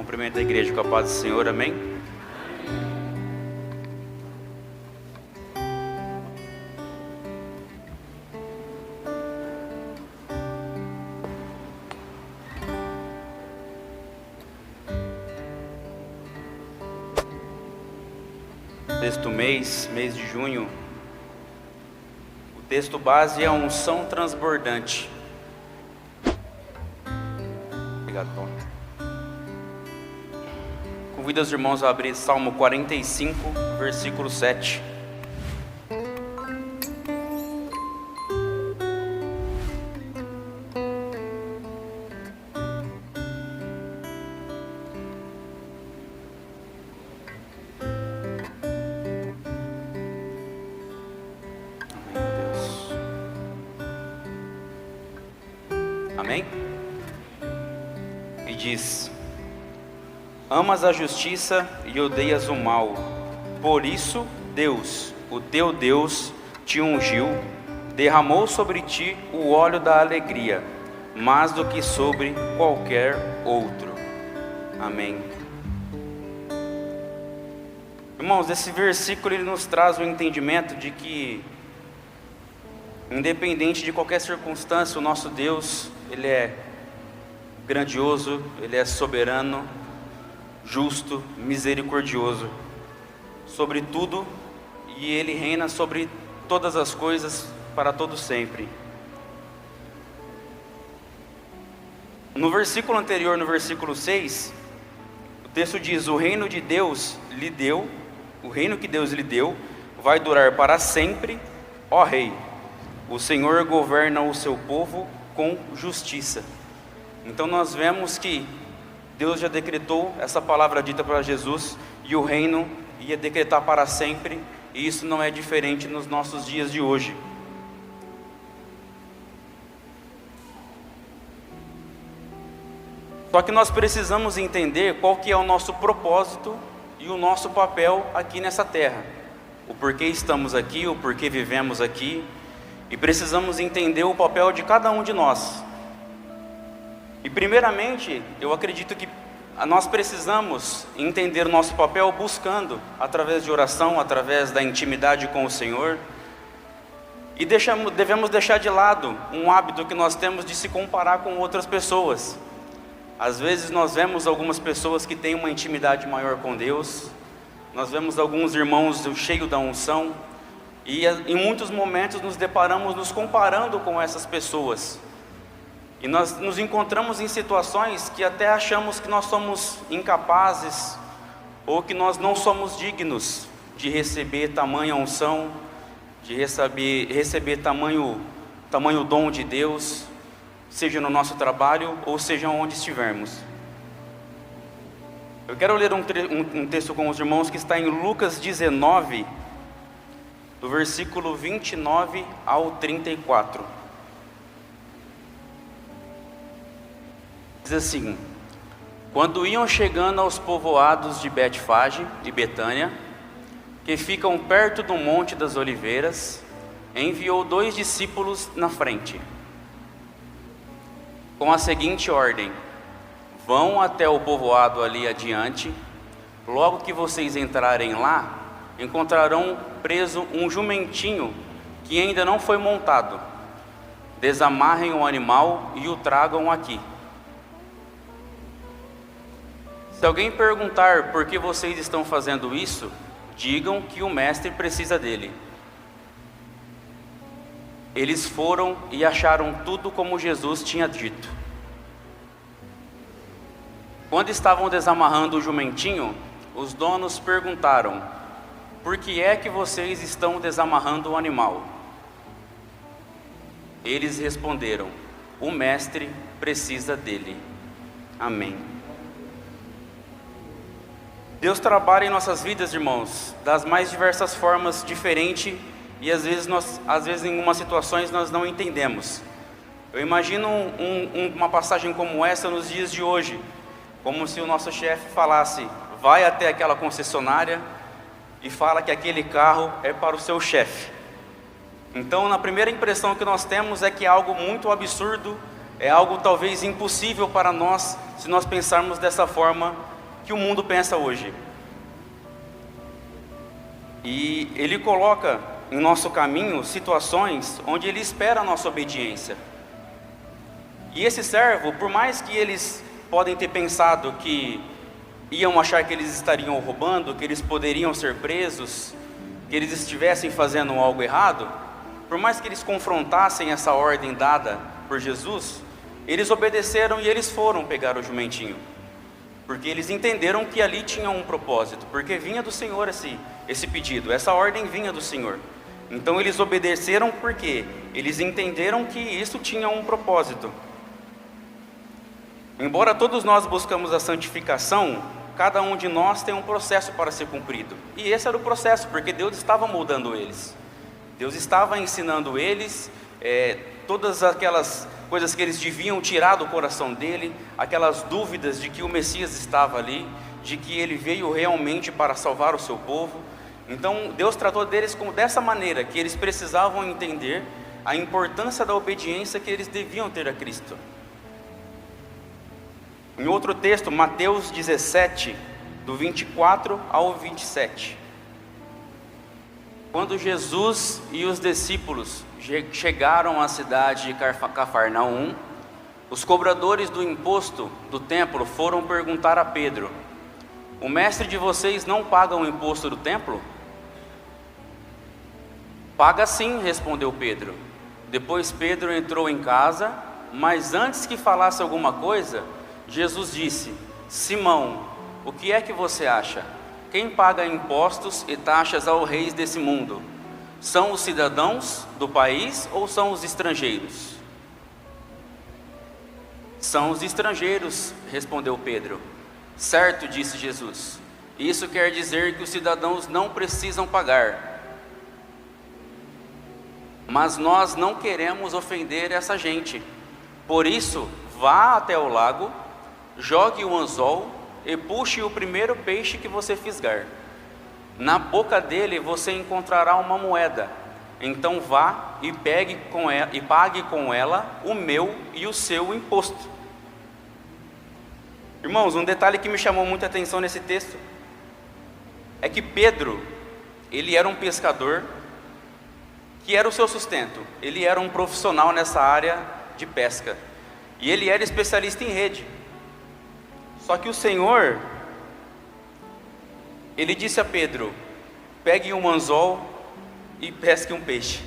Cumprimento a igreja com a paz do Senhor, amém? Sexto mês de junho, o texto base é a unção transbordante. Obrigado, Tom. Convido os irmãos a abrir Salmo 45, versículo 7. Amém? E diz: amas a justiça e odeias o mal, por isso Deus, o teu Deus, te ungiu, derramou sobre ti o óleo da alegria, mais do que sobre qualquer outro. Amém. Irmãos, esse versículo ele nos traz o entendimento de que, independente de qualquer circunstância, o nosso Deus, Ele é grandioso, Ele é soberano, justo, misericordioso sobre tudo, e Ele reina sobre todas as coisas para todo sempre. No versículo anterior, no versículo 6, o texto diz: o reino de Deus lhe deu, o reino que Deus lhe deu vai durar para sempre, ó Rei. O Senhor governa o seu povo com justiça. Então nós vemos que Deus já decretou essa palavra dita para Jesus, e o reino ia decretar para sempre, e isso não é diferente nos nossos dias de hoje. Só que nós precisamos entender qual que é o nosso propósito e o nosso papel aqui nessa terra. O porquê estamos aqui, o porquê vivemos aqui. E precisamos entender o papel de cada um de nós. E primeiramente, eu acredito que nós precisamos entender o nosso papel buscando, através de oração, através da intimidade com o Senhor. E devemos deixar de lado um hábito que nós temos de se comparar com outras pessoas. Às vezes nós vemos algumas pessoas que têm uma intimidade maior com Deus. Nós vemos alguns irmãos cheios da unção. E em muitos momentos nos deparamos nos comparando com essas pessoas. E nós nos encontramos em situações que até achamos que nós somos incapazes, ou que nós não somos dignos de receber tamanha unção, de receber tamanho dom de Deus, seja no nosso trabalho ou seja onde estivermos. Eu quero ler um texto com os irmãos que está em Lucas 19, do versículo 29 ao 34. Diz assim: quando iam chegando aos povoados de Betfage e Betânia, que ficam perto do Monte das Oliveiras, enviou 2 discípulos na frente, com a seguinte ordem: vão até o povoado ali adiante, logo que vocês entrarem lá, encontrarão preso um jumentinho que ainda não foi montado. Desamarrem o animal e o tragam aqui. Se alguém perguntar por que vocês estão fazendo isso, digam que o mestre precisa dele. Eles foram e acharam tudo como Jesus tinha dito. Quando estavam desamarrando o jumentinho, os donos perguntaram: por que é que vocês estão desamarrando o animal? Eles responderam: o mestre precisa dele. Amém. Deus trabalha em nossas vidas, irmãos, das mais diversas formas, diferentes, e às vezes em algumas situações nós não entendemos. Eu imagino uma passagem como essa nos dias de hoje, como se o nosso chefe falasse: vai até aquela concessionária e fala que aquele carro é para o seu chefe. Então, na primeira impressão que nós temos é que é algo muito absurdo, é algo talvez impossível para nós, se nós pensarmos dessa forma que o mundo pensa hoje. E Ele coloca em nosso caminho situações onde Ele espera a nossa obediência. E esse servo, por mais que eles podem ter pensado que iam achar que eles estariam roubando, que eles poderiam ser presos, que eles estivessem fazendo algo errado, por mais que eles confrontassem essa ordem dada por Jesus, eles obedeceram e eles foram pegar o jumentinho, porque eles entenderam que ali tinha um propósito, porque vinha do Senhor esse pedido, essa ordem vinha do Senhor. Então eles obedeceram porque eles entenderam que isso tinha um propósito. Embora todos nós buscamos a santificação, cada um de nós tem um processo para ser cumprido. E esse era o processo, porque Deus estava moldando eles. Deus estava ensinando eles todas aquelas coisas que eles deviam tirar do coração dele, aquelas dúvidas de que o Messias estava ali, de que ele veio realmente para salvar o seu povo. Então Deus tratou deles dessa maneira, que eles precisavam entender a importância da obediência que eles deviam ter a Cristo. Em outro texto, Mateus 17, do 24 ao 27. Quando Jesus e os discípulos chegaram à cidade de Cafarnaum, os cobradores do imposto do templo foram perguntar a Pedro: o mestre de vocês não paga o imposto do templo? Paga sim, respondeu Pedro. Depois Pedro entrou em casa, mas antes que falasse alguma coisa, Jesus disse: Simão, o que é que você acha? Quem paga impostos e taxas aos reis desse mundo? São os cidadãos do país ou são os estrangeiros? São os estrangeiros, respondeu Pedro. Certo, disse Jesus. Isso quer dizer que os cidadãos não precisam pagar. Mas nós não queremos ofender essa gente. Por isso, vá até o lago, jogue o anzol e puxe o primeiro peixe que você fisgar. Na boca dele você encontrará uma moeda. Então vá e pague com ela o meu e o seu imposto. Irmãos, um detalhe que me chamou muita atenção nesse texto é que Pedro, ele era um pescador que era o seu sustento. Ele era um profissional nessa área de pesca e ele era especialista em rede. Só que o Senhor, ele disse a Pedro: pegue um anzol e pesque um peixe.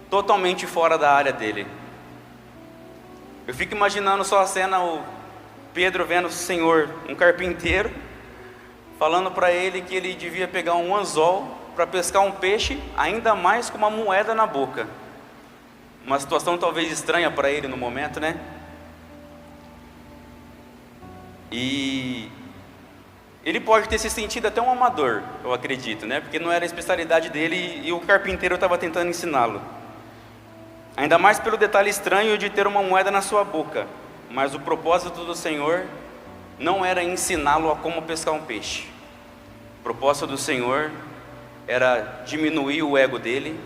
Totalmente fora da área dele. Eu fico imaginando só a cena, o Pedro vendo o Senhor, um carpinteiro, falando para ele que ele devia pegar um anzol para pescar um peixe, ainda mais com uma moeda na boca. Uma situação talvez estranha para ele no momento, né? E ele pode ter se sentido até um amador, eu acredito, né? Porque não era a especialidade dele e o carpinteiro estava tentando ensiná-lo. Ainda mais pelo detalhe estranho de ter uma moeda na sua boca. Mas o propósito do Senhor não era ensiná-lo a como pescar um peixe. O propósito do Senhor era diminuir o ego dele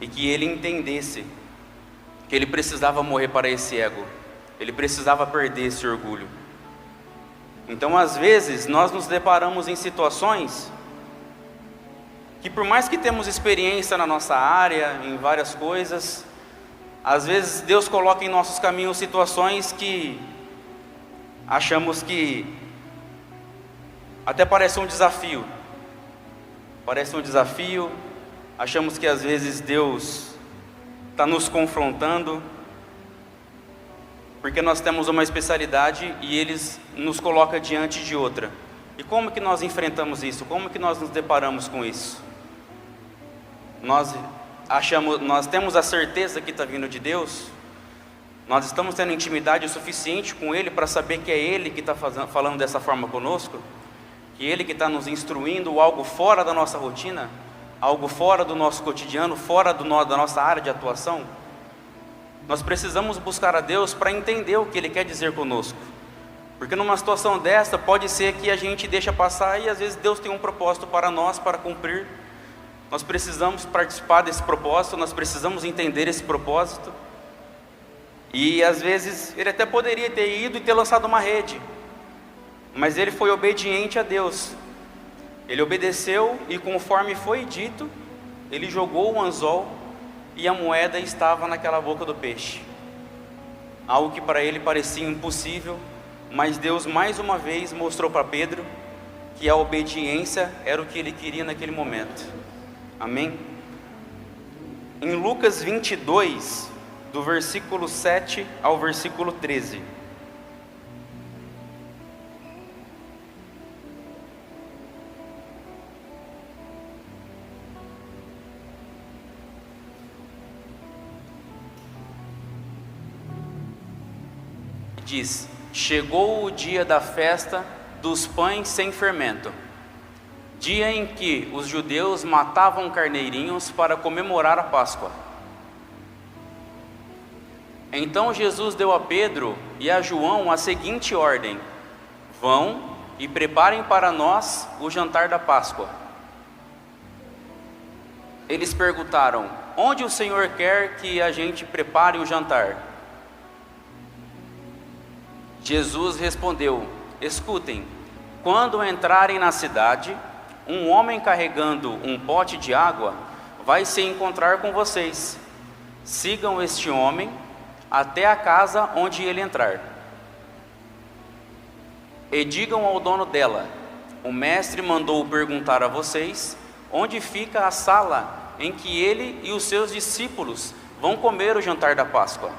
e que ele entendesse que ele precisava morrer para esse ego. Ele precisava perder esse orgulho. Então, às vezes, nós nos deparamos em situações que, por mais que temos experiência na nossa área, em várias coisas, às vezes Deus coloca em nossos caminhos situações que achamos que até parece um desafio. Parece um desafio, achamos que às vezes Deus está nos confrontando, porque nós temos uma especialidade e Eles nos coloca diante de outra. E como que nós enfrentamos isso? Como que nós nos deparamos com isso? Nós temos a certeza que está vindo de Deus? Nós estamos tendo intimidade o suficiente com Ele para saber que é Ele que está falando dessa forma conosco? Que Ele que está nos instruindo algo fora da nossa rotina? Algo fora do nosso cotidiano, fora da nossa área de atuação? Nós precisamos buscar a Deus para entender o que Ele quer dizer conosco. Porque numa situação dessa, pode ser que a gente deixa passar e às vezes Deus tem um propósito para nós, para cumprir. Nós precisamos participar desse propósito, nós precisamos entender esse propósito. E às vezes Ele até poderia ter ido e ter lançado uma rede. mas ele foi obediente a Deus. Ele obedeceu e, conforme foi dito, ele jogou o anzol e a moeda estava naquela boca do peixe. Algo que para ele parecia impossível, mas Deus mais uma vez mostrou para Pedro que a obediência era o que ele queria naquele momento. Amém? Em Lucas 22, do versículo 7 ao versículo 13. Diz: chegou o dia da festa dos pães sem fermento, dia em que os judeus matavam carneirinhos para comemorar a Páscoa. Então Jesus deu a Pedro e a João a seguinte ordem: vão e preparem para nós o jantar da Páscoa. Eles perguntaram: onde o Senhor quer que a gente prepare o jantar? Jesus respondeu: escutem, quando entrarem na cidade, um homem carregando um pote de água vai se encontrar com vocês. Sigam este homem até a casa onde ele entrar. E digam ao dono dela: o mestre mandou perguntar a vocês onde fica a sala em que ele e os seus discípulos vão comer o jantar da Páscoa.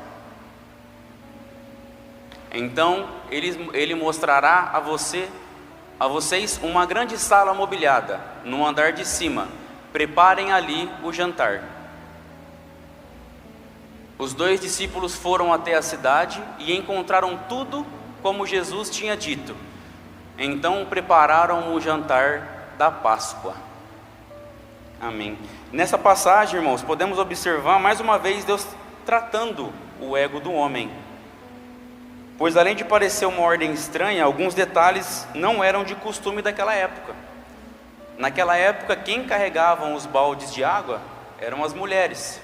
Então ele mostrará a vocês uma grande sala mobiliada no andar de cima. Preparem ali o jantar. Os 2 discípulos foram até a cidade e encontraram tudo como Jesus tinha dito. Então prepararam o jantar da Páscoa. Amém. Nessa passagem, irmãos, podemos observar mais uma vez Deus tratando o ego do homem. Pois além de parecer uma ordem estranha, alguns detalhes não eram de costume daquela época. Naquela época, quem carregavam os baldes de água eram as mulheres.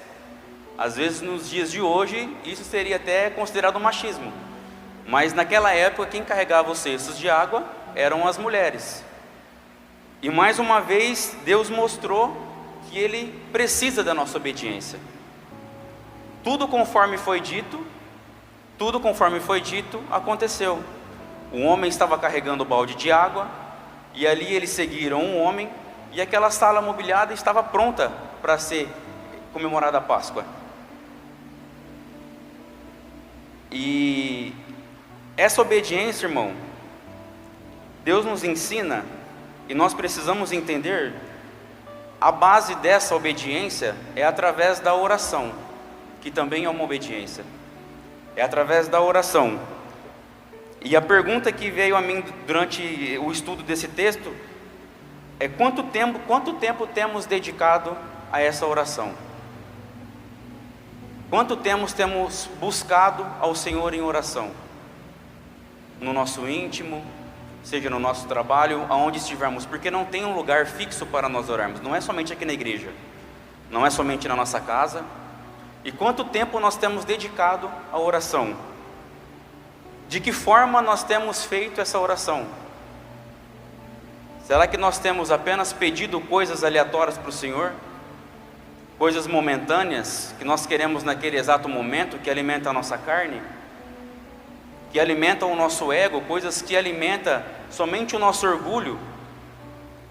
Às vezes, nos dias de hoje, isso seria até considerado machismo. Mas naquela época, quem carregava os cestos de água eram as mulheres. E mais uma vez, Deus mostrou que Ele precisa da nossa obediência. Tudo conforme foi dito, aconteceu. O homem estava carregando o balde de água, e ali eles seguiram um homem, e aquela sala mobiliada estava pronta para ser comemorada a Páscoa. E essa obediência, irmão, Deus nos ensina, e nós precisamos entender, a base dessa obediência é através da oração, que também é uma obediência. É através da oração. E a pergunta que veio a mim durante o estudo desse texto é: quanto tempo temos dedicado a essa oração? Quanto tempo temos buscado ao Senhor em oração? No nosso íntimo, seja no nosso trabalho, aonde estivermos, porque não tem um lugar fixo para nós orarmos. Não é somente aqui na igreja, não é somente na nossa casa. E quanto tempo nós temos dedicado à oração? De que forma nós temos feito essa oração? Será que nós temos apenas pedido coisas aleatórias para o Senhor? Coisas momentâneas, que nós queremos naquele exato momento, que alimentam a nossa carne? Que alimentam o nosso ego, coisas que alimentam somente o nosso orgulho?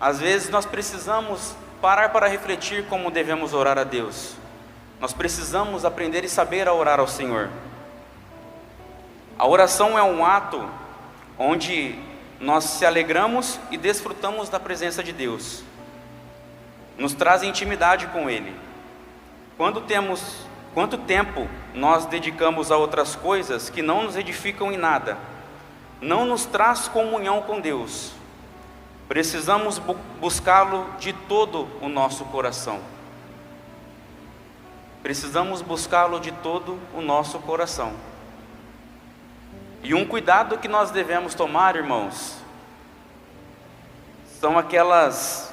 Às vezes nós precisamos parar para refletir como devemos orar a Deus. Nós precisamos aprender e saber a orar ao Senhor. A oração é um ato onde nós se alegramos e desfrutamos da presença de Deus. Nos traz intimidade com Ele. Quanto tempo nós dedicamos a outras coisas que não nos edificam em nada, não nos traz comunhão com Deus. Precisamos buscá-lo de todo o nosso coração. Precisamos buscá-lo de todo o nosso coração. E um cuidado que nós devemos tomar, irmãos, são aquelas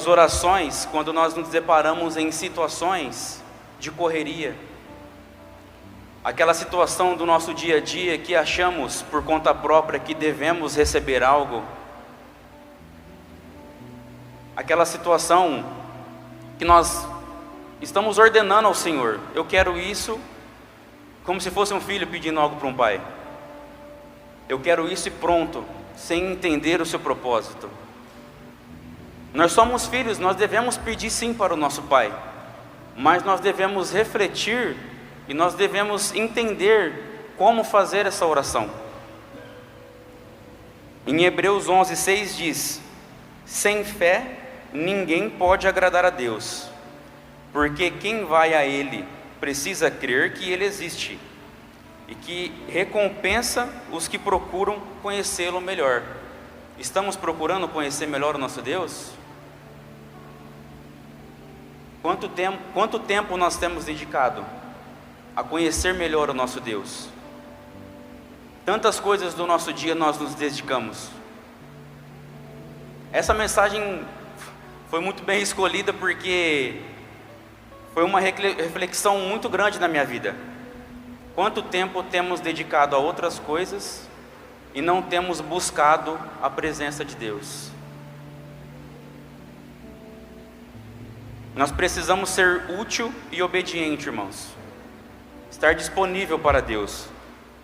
orações quando nós nos deparamos em situações de correria. aquela situação do nosso dia a dia que achamos por conta própria que devemos receber algo, aquela situação que nós estamos ordenando ao Senhor: eu quero isso, como se fosse um filho pedindo algo para um pai. Eu quero isso e pronto, sem entender o seu propósito. Nós somos filhos, nós devemos pedir sim para o nosso pai, mas nós devemos refletir e nós devemos entender como fazer essa oração. Em Hebreus 11:6 diz: sem fé ninguém pode agradar a Deus, porque quem vai a Ele precisa crer que Ele existe e que recompensa os que procuram conhecê-lo melhor. Estamos procurando conhecer melhor o nosso Deus? Quanto tempo nós temos dedicado a conhecer melhor o nosso Deus? Tantas coisas do nosso dia nós nos dedicamos. Essa mensagem foi muito bem escolhida porque foi uma reflexão muito grande na minha vida. Quanto tempo temos dedicado a outras coisas e não temos buscado a presença de Deus? Nós precisamos ser útil e obediente, irmãos. Estar disponível para Deus.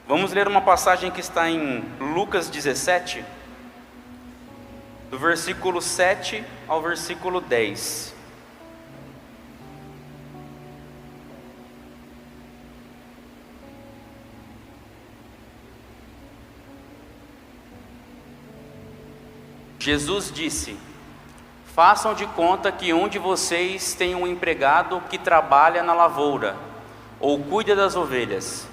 Vamos ler uma passagem que está em Lucas 17, do versículo 7 ao versículo 10. Jesus disse: façam de conta que um de vocês tem um empregado que trabalha na lavoura ou cuida das ovelhas.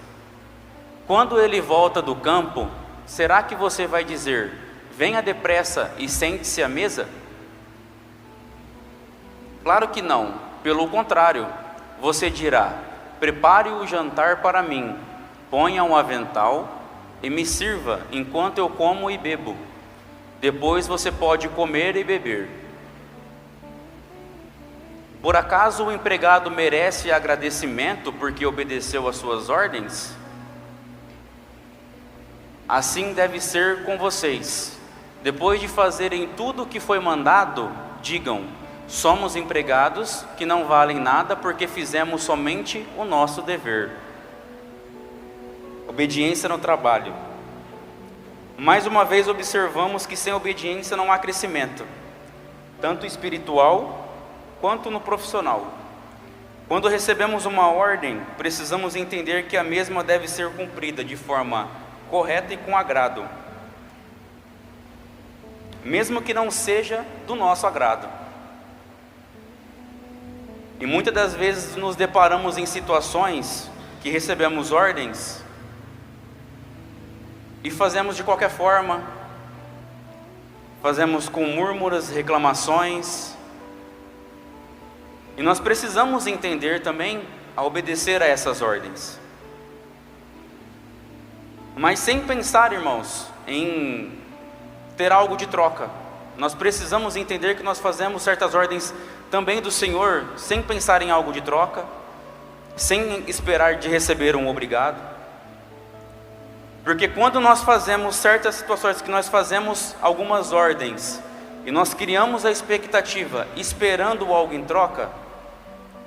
Quando ele volta do campo, será que você vai dizer: venha depressa e sente-se à mesa? Claro que não. Pelo contrário, você dirá: prepare o jantar para mim, ponha um avental e me sirva enquanto eu como e bebo. Depois você pode comer e beber. Por acaso o empregado merece agradecimento porque obedeceu às suas ordens? Assim deve ser com vocês. Depois de fazerem tudo o que foi mandado, digam: somos empregados que não valem nada porque fizemos somente o nosso dever. Obediência no trabalho. Mais uma vez observamos que sem obediência não há crescimento, tanto espiritual quanto no profissional. Quando recebemos uma ordem, precisamos entender que a mesma deve ser cumprida de forma correta e com agrado, mesmo que não seja do nosso agrado. E muitas das vezes nos deparamos em situações que recebemos ordens e fazemos de qualquer forma, fazemos com murmuras, reclamações. E nós precisamos entender também a obedecer a essas ordens. Mas sem pensar, irmãos, em ter algo de troca. Nós precisamos entender que nós fazemos certas ordens também do Senhor, sem pensar em algo de troca, sem esperar de receber um obrigado. Porque quando nós fazemos certas situações, que nós fazemos algumas ordens, e nós criamos a expectativa, esperando algo em troca,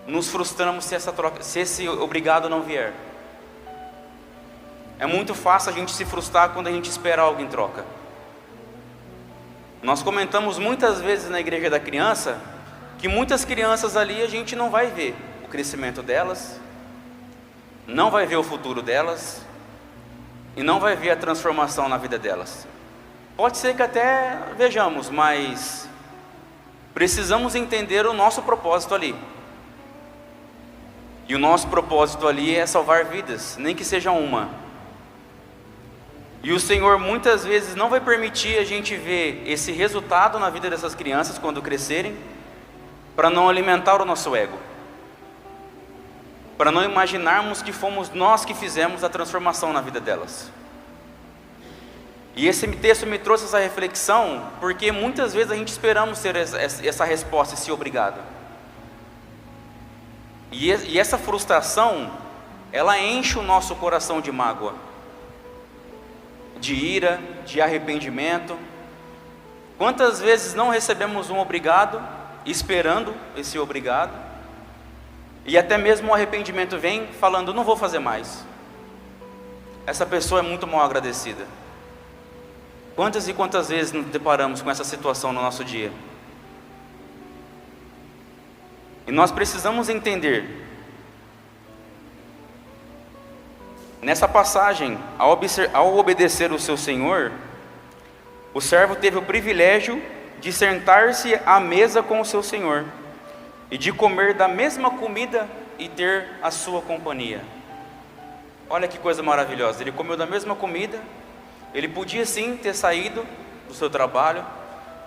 nos frustramos se esse obrigado não vier. É muito fácil a gente se frustrar quando a gente espera algo em troca. Nós comentamos muitas vezes na igreja da criança, que muitas crianças ali a gente não vai ver o crescimento delas, não vai ver o futuro delas, e não vai ver a transformação na vida delas. Pode ser que até vejamos, mas precisamos entender o nosso propósito ali. E o nosso propósito ali é salvar vidas, nem que seja uma. E o Senhor muitas vezes não vai permitir a gente ver esse resultado na vida dessas crianças quando crescerem, para não alimentar o nosso ego, para não imaginarmos que fomos nós que fizemos a transformação na vida delas. E esse texto me trouxe essa reflexão, porque muitas vezes a gente esperamos ter essa resposta, esse obrigado. E essa frustração ela enche o nosso coração de mágoa, de ira, de arrependimento. Quantas vezes não recebemos um obrigado, esperando esse obrigado, e até mesmo o arrependimento vem falando, não vou fazer mais. Essa pessoa é muito mal agradecida. Quantas e quantas vezes nos deparamos com essa situação no nosso dia? E nós precisamos entender, nessa passagem, ao obedecer o seu Senhor, o servo teve o privilégio de sentar-se à mesa com o seu Senhor e de comer da mesma comida e ter a sua companhia. Olha que coisa maravilhosa, ele comeu da mesma comida, ele podia sim ter saído do seu trabalho,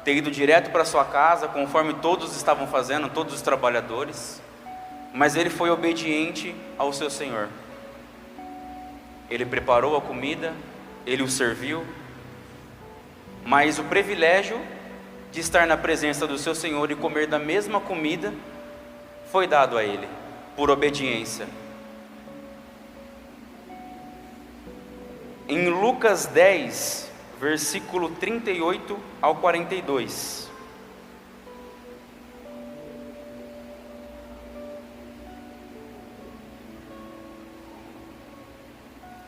ter ido direto para sua casa, conforme todos estavam fazendo, todos os trabalhadores, mas ele foi obediente ao seu Senhor. Ele preparou a comida, ele o serviu, mas o privilégio de estar na presença do seu Senhor e comer da mesma comida foi dado a ele, por obediência. Em Lucas 10, versículo 38 ao 42.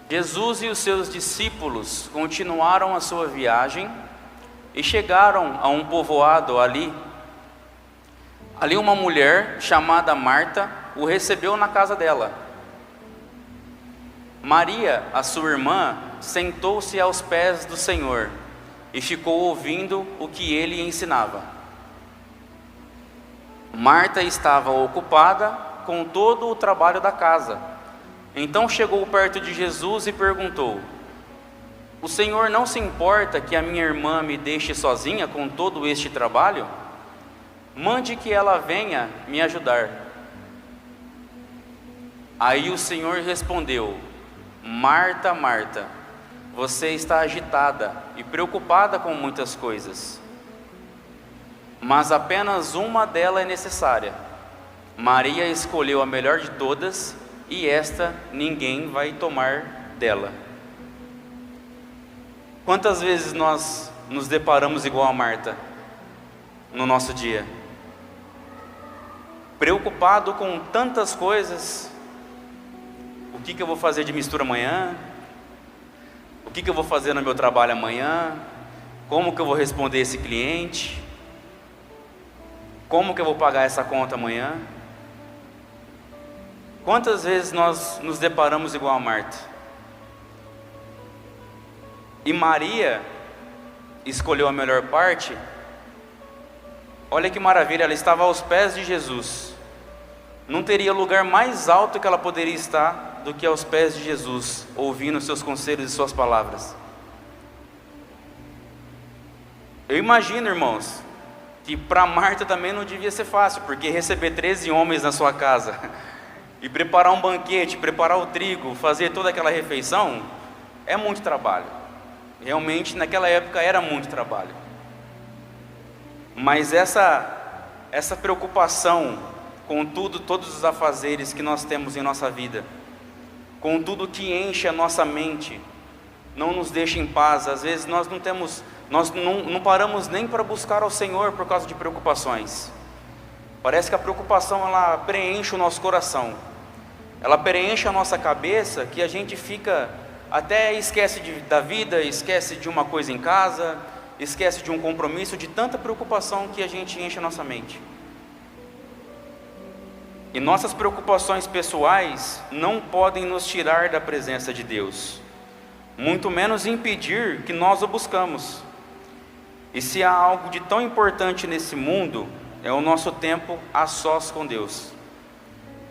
Jesus e os seus discípulos continuaram a sua viagem e chegaram a um povoado ali. Ali uma mulher chamada Marta o recebeu na casa dela. Maria, a sua irmã, sentou-se aos pés do Senhor e ficou ouvindo o que ele ensinava. Marta estava ocupada com todo o trabalho da casa. Então chegou perto de Jesus e perguntou: o Senhor não se importa que a minha irmã me deixe sozinha com todo este trabalho? Mande que ela venha me ajudar. Aí o Senhor respondeu: Marta, Marta, você está agitada e preocupada com muitas coisas, mas apenas uma delas é necessária. Maria escolheu a melhor de todas, e esta ninguém vai tomar dela. Quantas vezes nós nos deparamos igual a Marta no nosso dia? Preocupado com tantas coisas. O que eu vou fazer de mistura amanhã? O que eu vou fazer no meu trabalho amanhã? Como que eu vou responder esse cliente? Como que eu vou pagar essa conta amanhã? Quantas vezes nós nos deparamos igual a Marta? E Maria escolheu a melhor parte. Olha que maravilha, ela estava aos pés de Jesus. Não teria lugar mais alto que ela poderia estar do que aos pés de Jesus, ouvindo seus conselhos e suas palavras. Eu imagino, irmãos, que para Marta também não devia ser fácil, porque receber 13 homens na sua casa e preparar um banquete, preparar o trigo, fazer toda aquela refeição, é muito trabalho. Realmente naquela época era muito trabalho. Mas essa preocupação com tudo, todos os afazeres que nós temos em nossa vida, com tudo que enche a nossa mente, não nos deixa em paz. Às vezes nós não paramos nem para buscar ao Senhor por causa de preocupações. Parece que a preocupação ela preenche o nosso coração, ela preenche a nossa cabeça, que a gente fica, até esquece da vida, esquece de uma coisa em casa, esquece de um compromisso, de tanta preocupação que a gente enche a nossa mente. E nossas preocupações pessoais não podem nos tirar da presença de Deus, muito menos impedir que nós o buscamos. E se há algo de tão importante nesse mundo, é o nosso tempo a sós com Deus.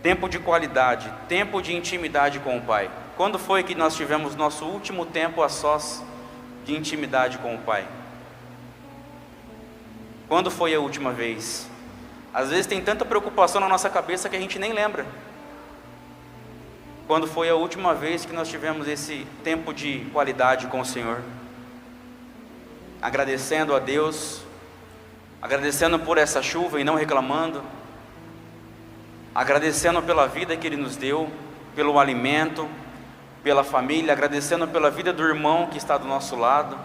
Tempo de qualidade, tempo de intimidade com o Pai. Quando foi que nós tivemos nosso último tempo a sós de intimidade com o Pai? Quando foi a última vez? Às vezes tem tanta preocupação na nossa cabeça que a gente nem lembra. Quando foi a última vez que nós tivemos esse tempo de qualidade com o Senhor? Agradecendo a Deus, agradecendo por essa chuva e não reclamando, agradecendo pela vida que Ele nos deu, pelo alimento, pela família, agradecendo pela vida do irmão que está do nosso lado,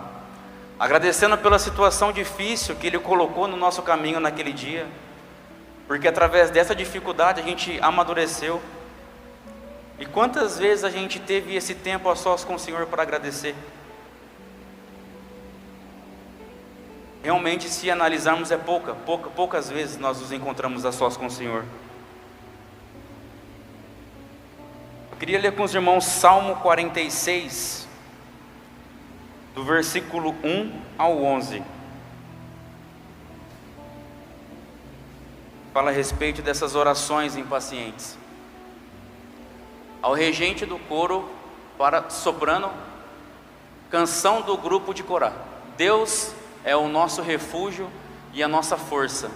agradecendo pela situação difícil que Ele colocou no nosso caminho naquele dia, porque através dessa dificuldade a gente amadureceu. E quantas vezes a gente teve esse tempo a sós com o Senhor para agradecer? Realmente, se analisarmos, é poucas vezes nós nos encontramos a sós com o Senhor. Eu queria ler com os irmãos Salmo 46, do versículo 1 ao 11. Fala a respeito dessas orações impacientes. Ao regente do coro, para soprano, canção do grupo de Corá. Deus é o nosso refúgio e a nossa força,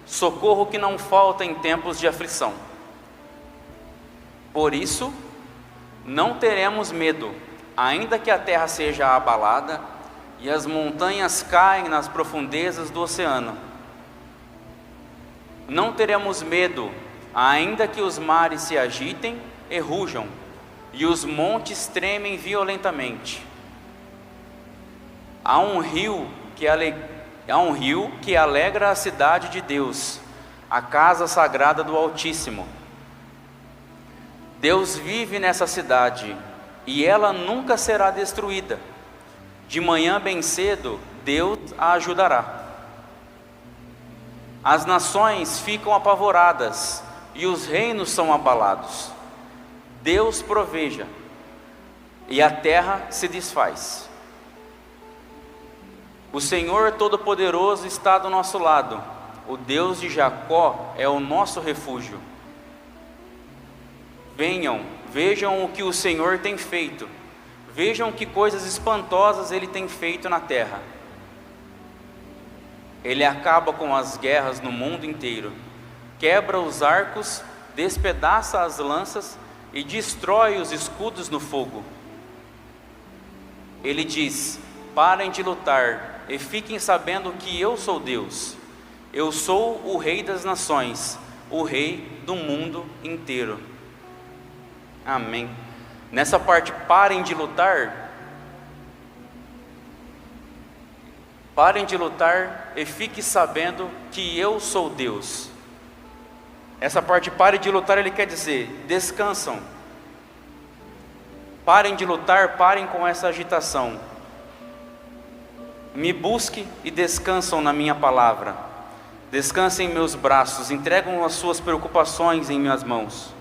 socorro que não falta em tempos de aflição. Por isso, não teremos medo, ainda que a terra seja abalada e as montanhas caem nas profundezas do oceano. Não teremos medo, ainda que os mares se agitem e rujam, e os montes tremem violentamente. Há um rio que alegra a cidade de Deus, a casa sagrada do Altíssimo. Deus vive nessa cidade, e ela nunca será destruída. De manhã bem cedo, Deus a ajudará. As nações ficam apavoradas, e os reinos são abalados. Deus proveja, e a terra se desfaz. O Senhor Todo-Poderoso está do nosso lado, o Deus de Jacó é o nosso refúgio. Venham, vejam o que o Senhor tem feito, vejam que coisas espantosas Ele tem feito na terra. Ele acaba com as guerras no mundo inteiro, quebra os arcos, despedaça as lanças e destrói os escudos no fogo. Ele diz: parem de lutar e fiquem sabendo que eu sou Deus. Eu sou o Rei das nações, o Rei do mundo inteiro. Amém. Nessa parte, parem de lutar. Parem de lutar e fiquem sabendo que eu sou Deus. Essa parte, pare de lutar, ele quer dizer, descansam. Parem de lutar, parem com essa agitação. Me busque e descansam na minha palavra. Descansem em meus braços, entregam as suas preocupações em minhas mãos.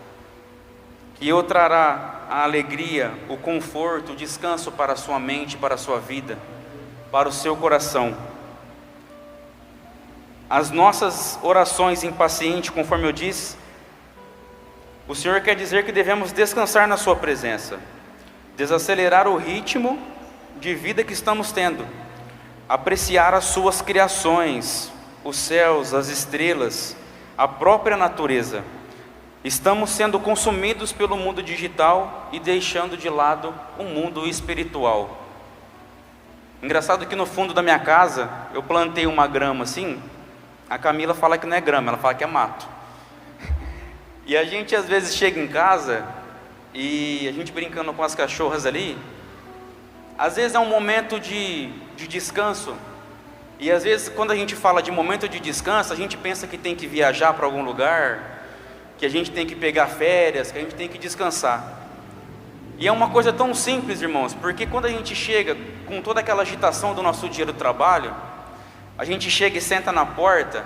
Que eu trará a alegria, o conforto, o descanso para a sua mente, para a sua vida, para o seu coração. As nossas orações impacientes, conforme eu disse, o Senhor quer dizer que devemos descansar na sua presença, desacelerar o ritmo de vida que estamos tendo, apreciar as suas criações, os céus, as estrelas, a própria natureza. Estamos sendo consumidos pelo mundo digital e deixando de lado o mundo espiritual. Engraçado que no fundo da minha casa eu plantei uma grama assim. A Camila fala que não é grama, ela fala que é mato. E a gente às vezes chega em casa e a gente brincando com as cachorras ali, às vezes é um momento de descanso. E às vezes quando a gente fala de momento de descanso, a gente pensa que tem que viajar para algum lugar, que a gente tem que pegar férias, que a gente tem que descansar. E é uma coisa tão simples, irmãos, porque quando a gente chega com toda aquela agitação do nosso dia do trabalho, a gente chega e senta na porta.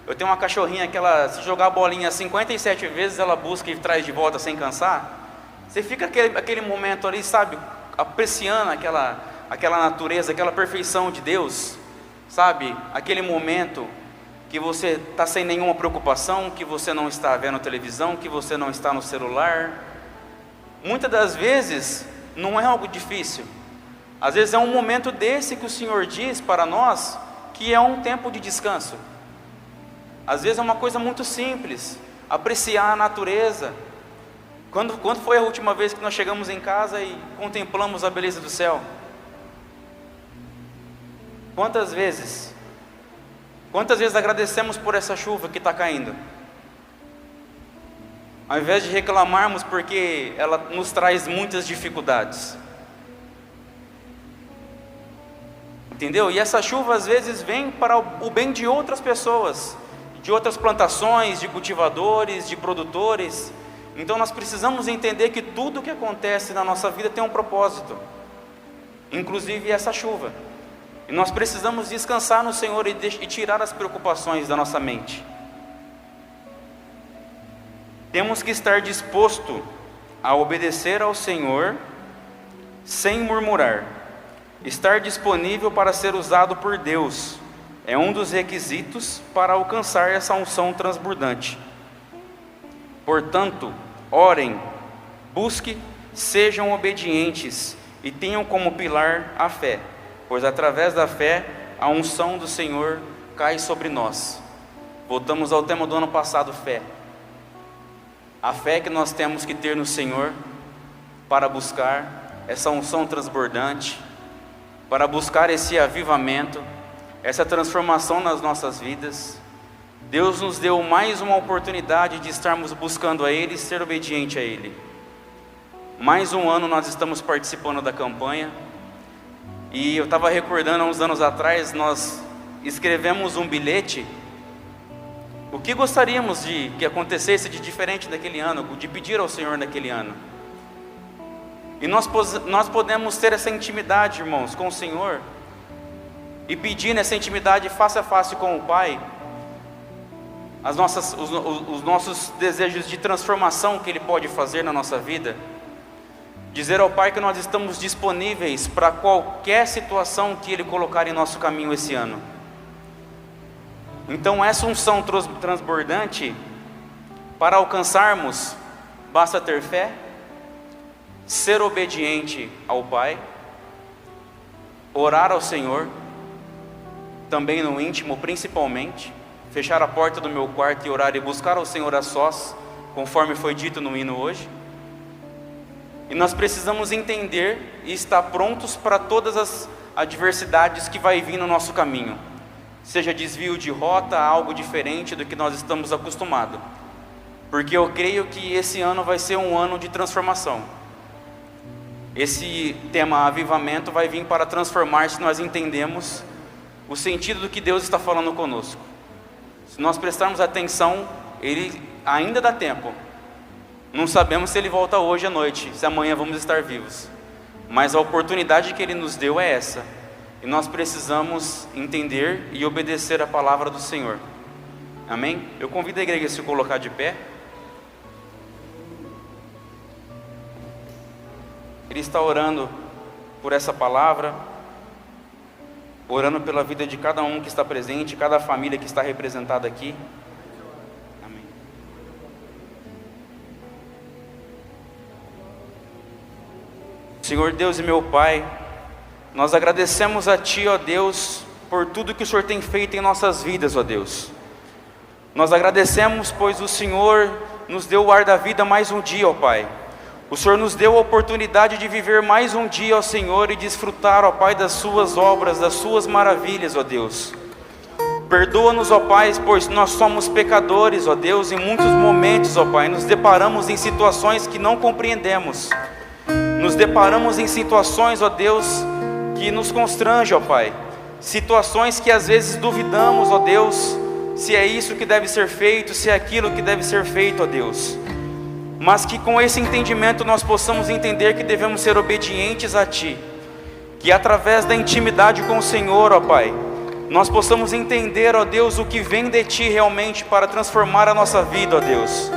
Eu tenho uma cachorrinha que ela, se jogar a bolinha 57 vezes, ela busca e traz de volta sem cansar. Você fica aquele momento ali, sabe, apreciando aquela natureza, aquela perfeição de Deus, sabe, aquele momento que você está sem nenhuma preocupação, que você não está vendo televisão, que você não está no celular. Muitas das vezes não é algo difícil, às vezes é um momento desse que o Senhor diz para nós que é um tempo de descanso. Às vezes é uma coisa muito simples, apreciar a natureza. Quando foi a última vez que nós chegamos em casa e contemplamos a beleza do céu? Quantas vezes agradecemos por essa chuva que está caindo? ao invés de reclamarmos porque ela nos traz muitas dificuldades. Entendeu? E essa chuva às vezes vem para o bem de outras pessoas, de outras plantações, de cultivadores, de produtores. Então nós precisamos entender que tudo que acontece na nossa vida tem um propósito, inclusive essa chuva. E nós precisamos descansar no Senhor e tirar as preocupações da nossa mente. Temos que estar disposto a obedecer ao Senhor sem murmurar. Estar disponível para ser usado por Deus é um dos requisitos para alcançar essa unção transbordante. Portanto, orem, busquem, sejam obedientes e tenham como pilar a fé, pois através da fé a unção do Senhor cai sobre nós. Voltamos ao tema do ano passado, fé. A fé que nós temos que ter no Senhor para buscar essa unção transbordante, para buscar esse avivamento, essa transformação nas nossas vidas. Deus nos deu mais uma oportunidade de estarmos buscando a Ele e ser obediente a Ele. Mais um ano nós estamos participando da campanha. E eu estava recordando, há uns anos atrás, nós escrevemos um bilhete. O que gostaríamos de que acontecesse de diferente daquele ano, de pedir ao Senhor naquele ano. E nós podemos ter essa intimidade, irmãos, com o Senhor, e pedir nessa intimidade face a face com o Pai, os nossos desejos de transformação que Ele pode fazer na nossa vida. Dizer ao Pai que nós estamos disponíveis para qualquer situação que Ele colocar em nosso caminho esse ano. Então essa unção transbordante, para alcançarmos, basta ter fé, ser obediente ao Pai, orar ao Senhor, também no íntimo principalmente, fechar a porta do meu quarto e orar e buscar ao Senhor a sós, conforme foi dito no hino hoje. E nós precisamos entender e estar prontos para todas as adversidades que vai vir no nosso caminho, seja desvio de rota, algo diferente do que nós estamos acostumados, porque eu creio que esse ano vai ser um ano de transformação. Esse tema avivamento vai vir para transformar, se nós entendemos o sentido do que Deus está falando conosco. Se nós prestarmos atenção, Ele ainda dá tempo. Não sabemos se Ele volta hoje à noite, se amanhã vamos estar vivos, mas a oportunidade que Ele nos deu é essa, e nós precisamos entender e obedecer a palavra do Senhor. Amém? Eu convido a igreja a se colocar de pé. Ele está orando por essa palavra, orando pela vida de cada um que está presente, cada família que está representada aqui. Amém. Senhor Deus e meu Pai, nós agradecemos a Ti, ó Deus, por tudo que o Senhor tem feito em nossas vidas, ó Deus. Nós agradecemos, pois o Senhor nos deu o ar da vida mais um dia, ó Pai. O Senhor nos deu a oportunidade de viver mais um dia, ó Senhor, e desfrutar, ó Pai, das Suas obras, das Suas maravilhas, ó Deus. Perdoa-nos, ó Pai, pois nós somos pecadores, ó Deus. Em muitos momentos, ó Pai, nos deparamos em situações que não compreendemos. Nos deparamos em situações, ó Deus, que nos constrange, ó Pai. Situações que às vezes duvidamos, ó Deus, se é isso que deve ser feito, se é aquilo que deve ser feito, ó Deus. Mas que com esse entendimento nós possamos entender que devemos ser obedientes a Ti. Que através da intimidade com o Senhor, ó Pai, nós possamos entender, ó Deus, o que vem de Ti realmente para transformar a nossa vida, ó Deus.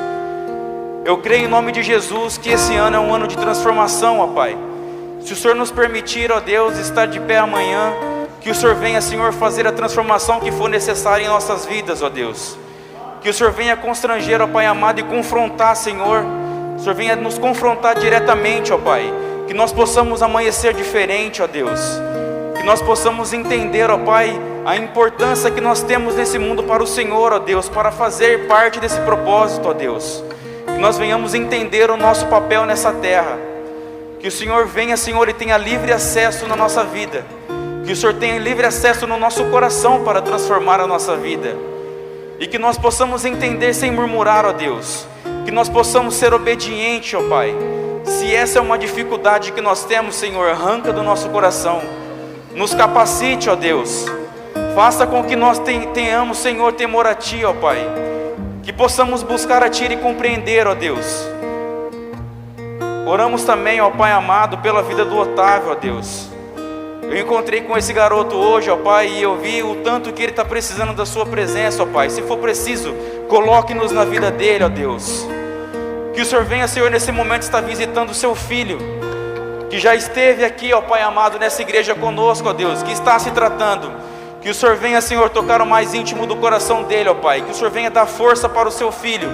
Eu creio em nome de Jesus que esse ano é um ano de transformação, ó Pai. Se o Senhor nos permitir, ó Deus, estar de pé amanhã, que o Senhor venha, Senhor, fazer a transformação que for necessária em nossas vidas, ó Deus. Que o Senhor venha constranger, ó Pai amado, e confrontar, Senhor. O Senhor venha nos confrontar diretamente, ó Pai. Que nós possamos amanhecer diferente, ó Deus. Que nós possamos entender, ó Pai, a importância que nós temos nesse mundo para o Senhor, ó Deus, para fazer parte desse propósito, ó Deus. Que nós venhamos entender o nosso papel nessa terra. Que o Senhor venha, Senhor, e tenha livre acesso na nossa vida. Que o Senhor tenha livre acesso no nosso coração para transformar a nossa vida. E que nós possamos entender sem murmurar, ó Deus, que que nós possamos ser obedientes, ó Pai. Se essa é uma dificuldade que nós temos, Senhor, arranca do nosso coração, nos capacite, ó Deus, faça com que nós tenhamos, Senhor, temor a Ti, ó Pai, que possamos buscar a Ti e compreender, ó Deus. Oramos também, ó Pai amado, pela vida do Otávio, ó Deus. Eu encontrei com esse garoto hoje, ó Pai, e eu vi o tanto que ele está precisando da Sua presença, ó Pai. Se for preciso, coloque-nos na vida dele, ó Deus. Que o Senhor venha, Senhor, nesse momento estar visitando o Seu filho, que já esteve aqui, ó Pai amado, nessa igreja conosco, ó Deus, que está se tratando. Que o Senhor venha, Senhor, tocar o mais íntimo do coração dele, ó Pai. Que o Senhor venha dar força para o seu filho.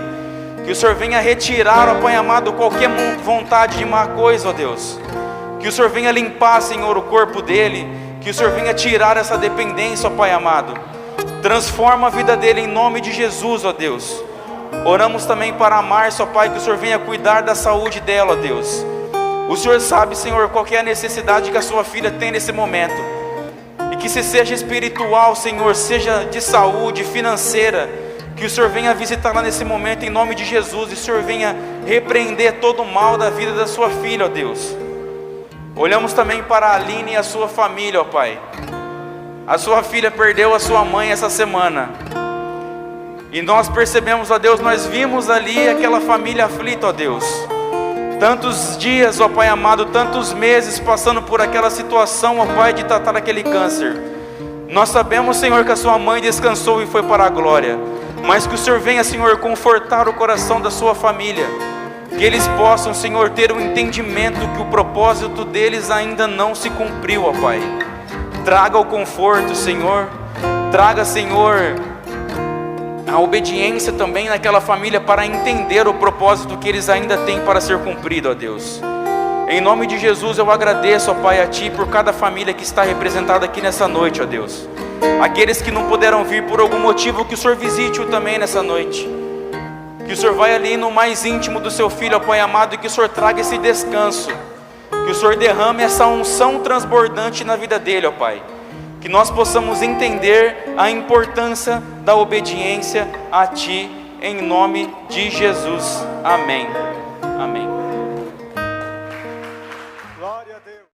Que o Senhor venha retirar, ó Pai amado, qualquer vontade de má coisa, ó Deus. Que o Senhor venha limpar, Senhor, o corpo dele. Que o Senhor venha tirar essa dependência, ó Pai amado. Transforma a vida dele em nome de Jesus, ó Deus. Oramos também para a Márcia, ó Pai, que o Senhor venha cuidar da saúde dela, ó Deus. O Senhor sabe, Senhor, qual é a necessidade que a sua filha tem nesse momento. E que se seja espiritual, Senhor, seja de saúde, financeira, que o Senhor venha visitá-la nesse momento em nome de Jesus. E o Senhor venha repreender todo o mal da vida da sua filha, ó Deus. Olhamos também para a Aline e a sua família, ó Pai. A sua filha perdeu a sua mãe essa semana. E nós percebemos, ó Deus, nós vimos ali aquela família aflita, ó Deus. Tantos dias, ó Pai amado, tantos meses passando por aquela situação, ó Pai, de tratar aquele câncer. Nós sabemos, Senhor, que a sua mãe descansou e foi para a glória. Mas que o Senhor venha, Senhor, confortar o coração da sua família. Que eles possam, Senhor, ter o entendimento que o propósito deles ainda não se cumpriu, ó Pai. Traga o conforto, Senhor. Traga, Senhor, a obediência também naquela família para entender o propósito que eles ainda têm para ser cumprido, ó Deus. Em nome de Jesus eu agradeço, ó Pai, a Ti por cada família que está representada aqui nessa noite, ó Deus. Aqueles que não puderam vir por algum motivo, que o Senhor visite-o também nessa noite. Que o Senhor vai ali no mais íntimo do Seu Filho, ó Pai amado, e que o Senhor traga esse descanso. Que o Senhor derrame essa unção transbordante na vida dele, ó Pai. Que nós possamos entender a importância da obediência a Ti, em nome de Jesus. Amém. Amém.